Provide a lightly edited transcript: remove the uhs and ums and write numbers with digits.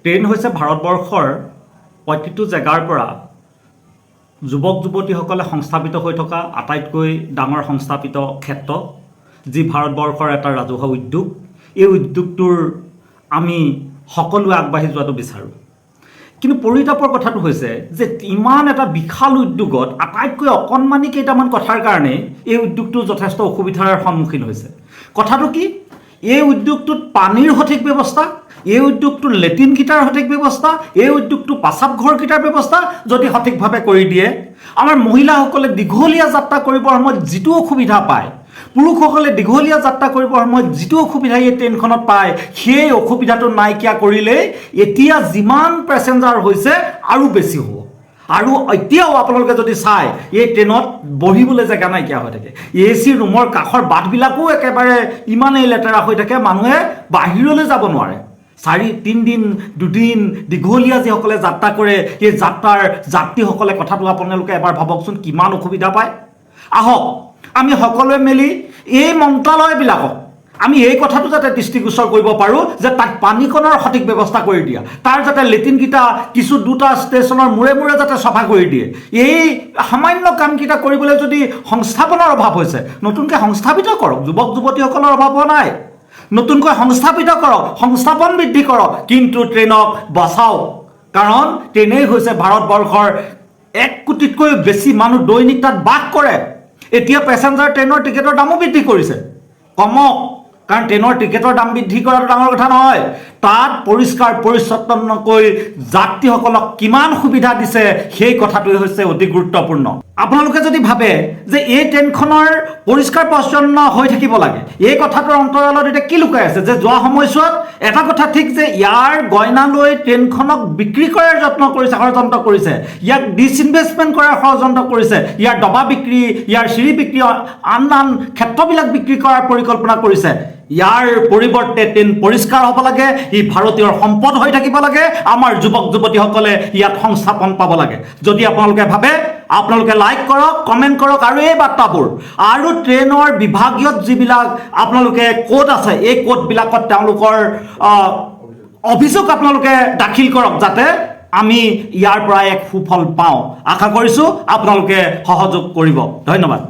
Train হৈছে ভাৰতবৰ্ষৰ প্ৰতিটো জেগাৰ পৰা যুৱক যুৱতীসকলে সংস্থাপিত হৈ থকা আটাইতকৈ ডাঙৰ সংস্থাপিত ক্ষেত্ৰ, যি ভাৰতবৰ্ষৰ এটা ৰাজহুৱা উদ্যোগ। এই উদ্যোগটোৰ আমি সকলোৱে আগবাঢ়ি যোৱাটো বিচাৰোঁ। কিন্তু পৰিতাপৰ কথাটো হৈছে যে ইমান এটা বিশাল উদ্যোগত আটাইতকৈ অকণমানি কেইটামান কথাৰ কাৰণে এই উদ্যোগটো যথেষ্ট অসুবিধাৰ সন্মুখীন হৈছে। কথাটো কি? এই উদ্যোগটোত পানীৰ সঠিক ব্যৱস্থা, এই উদ্যোগটোৰ লেট্ৰিনকেইটাৰ সঠিক ব্যৱস্থা, এই উদ্যোগটো প্ৰস্ৰাৱ ঘৰকেইটাৰ ব্যৱস্থা যদি সঠিকভাৱে কৰি দিয়ে, আমাৰ মহিলাসকলে দীঘলীয়া যাত্ৰা কৰিবৰ সময়ত যিটো অসুবিধা পায়, পুৰুষসকলে দীঘলীয়া যাত্ৰা কৰিবৰ সময়ত যিটো অসুবিধা এই ট্ৰেইনখনত পায়, সেই অসুবিধাটো নাইকিয়া কৰিলেই এতিয়া যিমান পেচেঞ্জাৰ হৈছে আৰু বেছি হ'ব। আৰু এতিয়াও আপোনালোকে যদি চাই, এই ট্ৰেইনত বহিবলৈ জেগা নাইকিয়া হৈ থাকে। AC ৰুমৰ কাষৰ বাটবিলাকো একেবাৰে ইমানেই লেতেৰা হৈ থাকে, মানুহে বাহিৰলৈ যাব নোৱাৰে। 3 দিন 2 দিন দীঘলীয়া যিসকলে যাত্ৰা কৰে, সেই যাত্ৰাৰ যাত্ৰীসকলে কথাটো আপোনালোকে এবাৰ ভাবকচোন কিমান অসুবিধা পায়। আহক আমি সকলোৱে মিলি এই মন্ত্ৰালয়বিলাকক আমি এই কথাটো যাতে দৃষ্টিগোচৰ কৰিব পাৰোঁ যে তাত পানীকণৰ সঠিক ব্যৱস্থা কৰি দিয়া, তাৰ যাতে লেট্ৰিনকেইটা কিছু 2টা ষ্টেচনৰ মূৰে মূৰে যাতে চাফা কৰি দিয়ে। এই সামান্য কামকেইটা কৰিবলৈ যদি সংস্থাপনৰ অভাৱ হৈছে, নতুনকৈ সংস্থাপিত কৰক। যুৱক যুৱতীসকলৰ অভাৱ হোৱা নাই, নতুনকৈ সংস্থাপিত কৰক, সংস্থাপন বৃদ্ধি কৰক, কিন্তু ট্ৰেইনক বচাওক। কাৰণ ট্ৰেইনেই হৈছে ভাৰতবৰ্ষৰ 1 কোটিতকৈ বেছি মানুহ দৈনিক তাত বাস কৰে। এতিয়া পেচেঞ্জাৰ ট্ৰেইনৰ টিকেটৰ দামো বৃদ্ধি কৰিছে, কমক। কাৰণ ট্ৰেইনৰ টিকেটৰ দাম বৃদ্ধি কৰাটো ডাঙৰ কথা নহয়, তাত পৰিষ্কাৰ পৰিচ্ছন্নকৈ যাত্ৰীসকলক কিমান সুবিধা দিছে সেই কথাটোৱে হৈছে অতি গুৰুত্বপূৰ্ণ। আপোনালোকে যদি ভাবে যে এই ট্ৰেইনখনৰ পৰিষ্কাৰ পৰিচ্ছন্ন হৈ থাকিব লাগে, এই কথাটোৰ অন্তৰালত এতিয়া কি লুকাই আছে যে যোৱা সময়ছোৱাত এটা কথা ঠিক যে ইয়াৰ গইনা লৈ ট্ৰেইনখনক বিক্ৰী কৰাৰ যত্ন কৰিছে, ষড়যন্ত্ৰ কৰিছে, ইয়াক ডিছইনভেষ্টমেণ্ট কৰাৰ ষড়যন্ত্ৰ কৰিছে, ইয়াৰ ডবা বিক্ৰী, ইয়াৰ চিৰি বিক্ৰী, আন ক্ষেত্ৰবিলাক বিক্ৰী কৰাৰ পৰিকল্পনা কৰিছে। ইয়াৰ পৰিৱৰ্তে ট্ৰেইন পৰিষ্কাৰ হ'ব লাগে, ই ভাৰতীয়ৰ সম্পদ হৈ থাকিব লাগে, আমাৰ যুৱক যুৱতীসকলে ইয়াত সংস্থাপন পাব লাগে। যদি আপোনালোকে ভাবে, আপোনালোকে লাইক কৰক, কমেণ্ট কৰক, আৰু এই বাৰ্তাবোৰ আৰু ট্ৰেইনৰ বিভাগীয় যিবিলাক আপোনালোকে কোড আছে, এই কোডবিলাকত তেওঁলোকৰ অভিযোগ আপোনালোকে দাখিল কৰক, যাতে আমি ইয়াৰ পৰা এক সুফল পাওঁ। আশা কৰিছোঁ আপোনালোকে সহযোগ কৰিব। ধন্যবাদ।